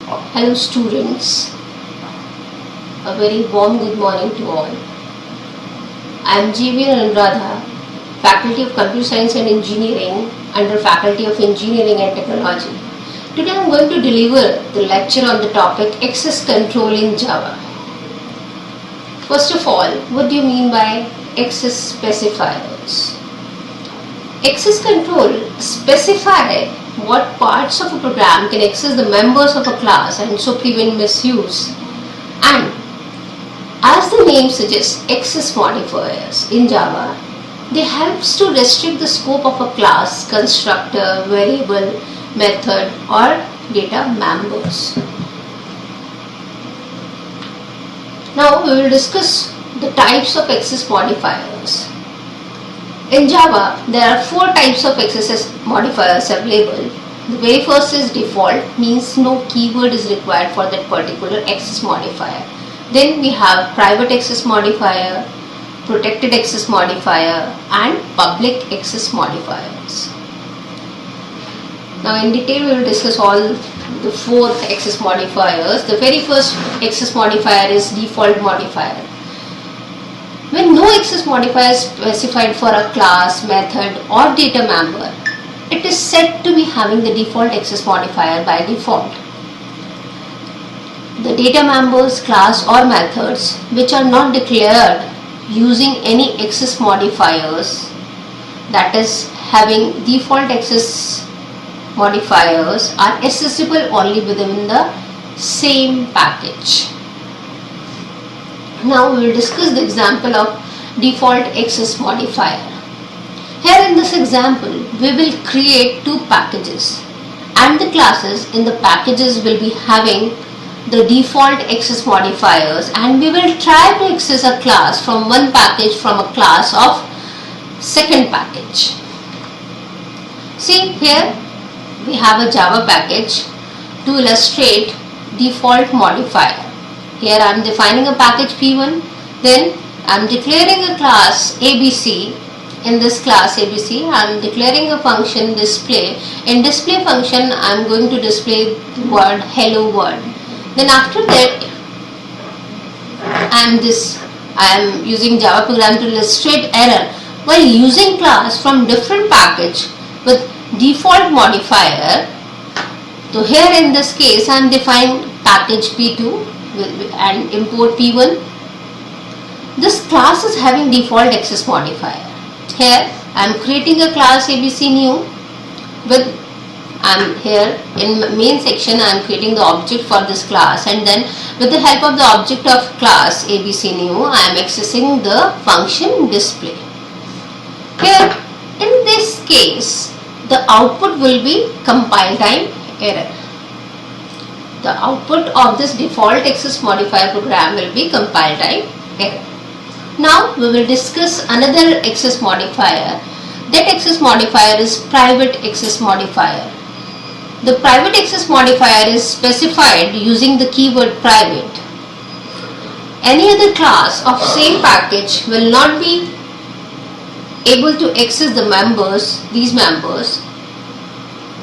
Hello students, a very warm good morning to all. I am G.V. Anuradha, Faculty of Computer Science and Engineering under Faculty of Engineering and Technology. Today I am going to deliver the lecture on the topic Access Control in Java. First of all, what do you mean by access specifiers? Access control specify what parts of a program can access the members of a class and so prevent misuse. And as the name suggests, access modifiers in Java, they helps to restrict the scope of a class, constructor, variable, method or data members. Now we will discuss the types of access modifiers. In Java, there are 4 types of access modifiers available. The very first is default, means no keyword is required for that particular access modifier. Then we have private access modifier, protected access modifier and public access modifiers. Now in detail we will discuss all the 4 access modifiers. The very first access modifier is default modifier. When no access modifier is specified for a class, method or data member, it is said to be having the default access modifier by default. The data members, class or methods which are not declared using any access modifiers, that is having default access modifiers, are accessible only within the same package. Now we will discuss the example of default access modifier. Here in this example, we will create 2 packages and the classes in the packages will be having the default access modifiers, and we will try to access a class from one package from a class of second package. See here we have a Java package to illustrate default modifier. Here I am defining a package P1, then I am declaring a class ABC. In this class ABC I am declaring a function display. In display function I am going to display the word hello world. Then after that I am using Java program to illustrate error while using class from different package with default modifier. So here in this case I am defining package P2 and import P1. This class is having default access modifier. Here I am creating a class ABC new with here in main section I am creating the object for this class, and then with the help of the object of class ABC new I am accessing the function display. Here in this case the output will be compile time error. The output of this default access modifier program will be compile time error. Now we will discuss another access modifier. That access modifier is private access modifier. The private access modifier is specified using the keyword private. Any other class of same package will not be able to access these members.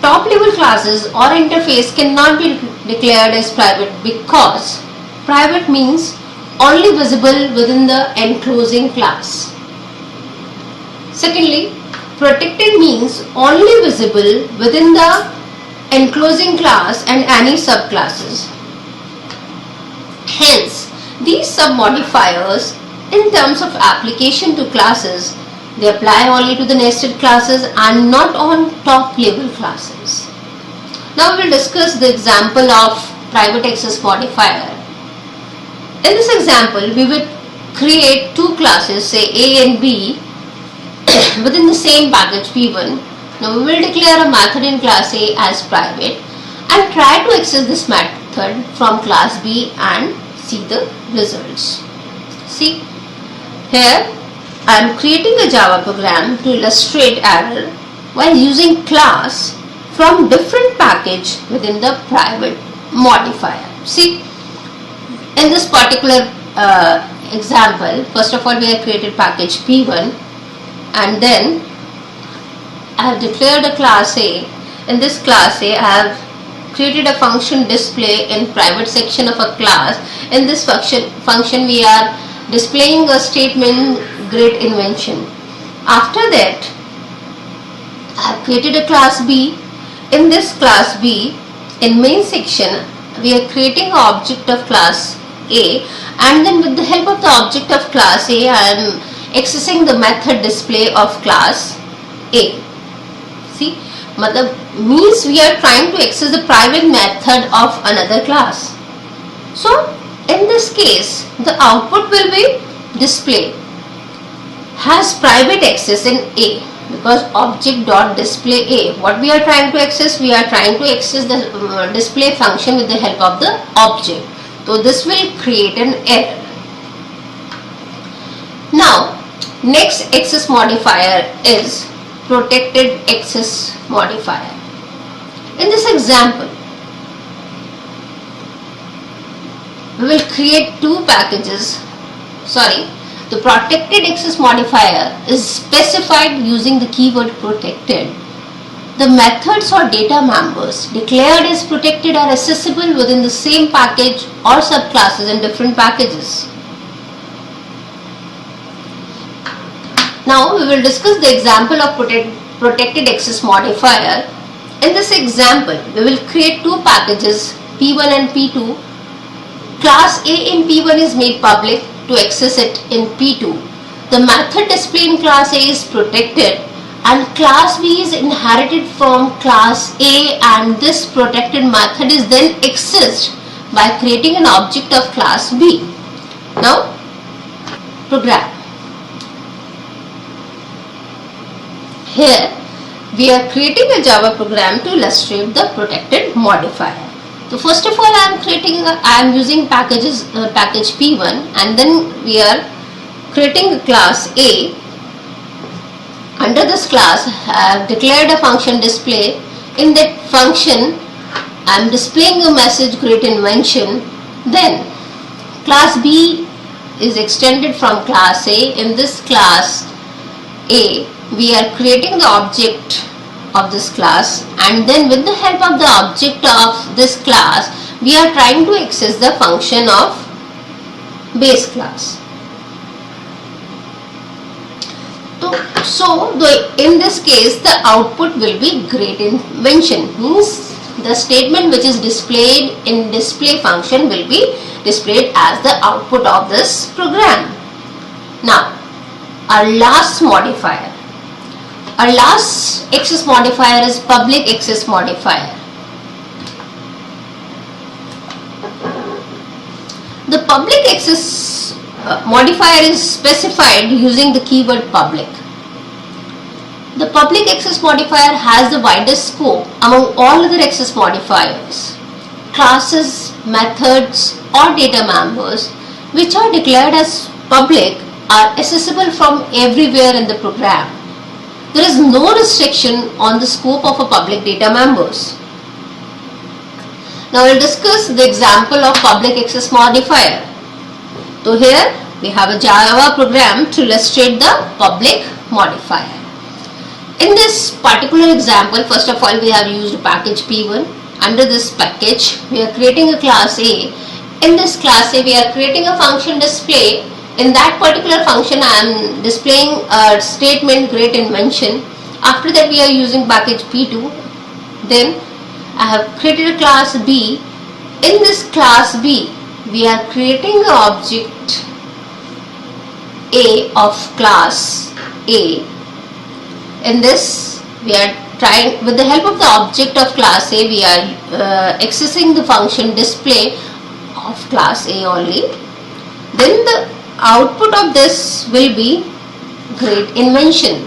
Top level classes or interface cannot be declared as private because private means only visible within the enclosing class. Secondly, protected means only visible within the enclosing class and any subclasses. Hence, these sub-modifiers in terms of application to classes, they apply only to the nested classes and not on top level classes. Now we will discuss the example of private access modifier. In this example, we will create 2 classes, say A and B, within the same package P1. Now we will declare a method in class A as private and try to access this method from class B and see the results. See, here I am creating a Java program to illustrate error while using class from different package within the private modifier. See, in this particular example, first of all we have created package P1 and then I have declared a class A. In this class A I have created a function display in private section of a class. In this function we are displaying a statement great invention. After that, I have created a class B. In this class B, in main section, we are creating an object of class A, and then with the help of the object of class A, I am accessing the method display of class A. See, means we are trying to access the private method of another class. So, in this case, the output will be display has private access in A, because object dot display A. What we are trying to access? We are trying to access the display function with the help of the object. So this will create an error. Now, next access modifier is protected access modifier. In this example, we will create two packages. The protected access modifier is specified using the keyword protected. The methods or data members declared as protected are accessible within the same package or subclasses in different packages. Now we will discuss the example of protected access modifier. In this example, we will create two packages P1 and P2. Class A in P1 is made public to access it in P2. The method display in class A is protected and class B is inherited from class A, and this protected method is then accessed by creating an object of class B. Now, program. Here we are creating a Java program to illustrate the protected modifier. So first of all, I am using package P1, and then we are creating a class A. Under this class, I have declared a function display. In that function, I am displaying a message great invention. Then class B is extended from class A. In this class A, we are creating the object of this class, and then with the help of the object of this class, we are trying to access the function of base class. So in this case, the output will be great invention, means the statement which is displayed in display function will be displayed as the output of this program. Now, our last modifier. Our last access modifier is public access modifier. The public access modifier is specified using the keyword public. The public access modifier has the widest scope among all other access modifiers. Classes, methods or data members which are declared as public are accessible from everywhere in the program. There is no restriction on the scope of a public data members. Now we'll discuss the example of public access modifier. So here we have a Java program to illustrate the public modifier. In this particular example, first of all, we have used package P1. Under this package, we are creating a class A. In this class A, we are creating a function display. In that particular function, I am displaying a statement great invention. After that, we are using package P2. Then I have created a class B. In this class B, we are creating an object A of class A. In this, we are trying, with the help of the object of class A, we are accessing the function display of class A only. Then the output of this will be great invention.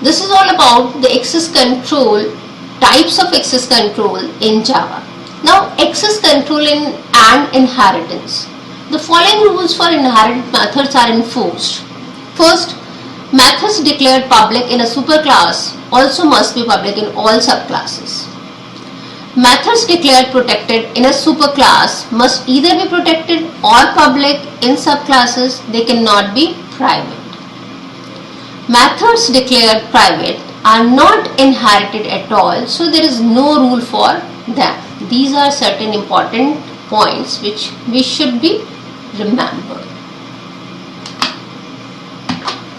This is all about the access control, types of access control in Java. Now, access control and inheritance. The following rules for inherit methods are enforced. First, methods declared public in a superclass also must be public in all subclasses. Methods declared protected in a superclass must either be protected or public in subclasses. They cannot be private. Methods declared private are not inherited at all, so there is no rule for them. These are certain important points which we should be remembered.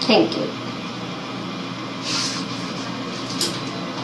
Thank you.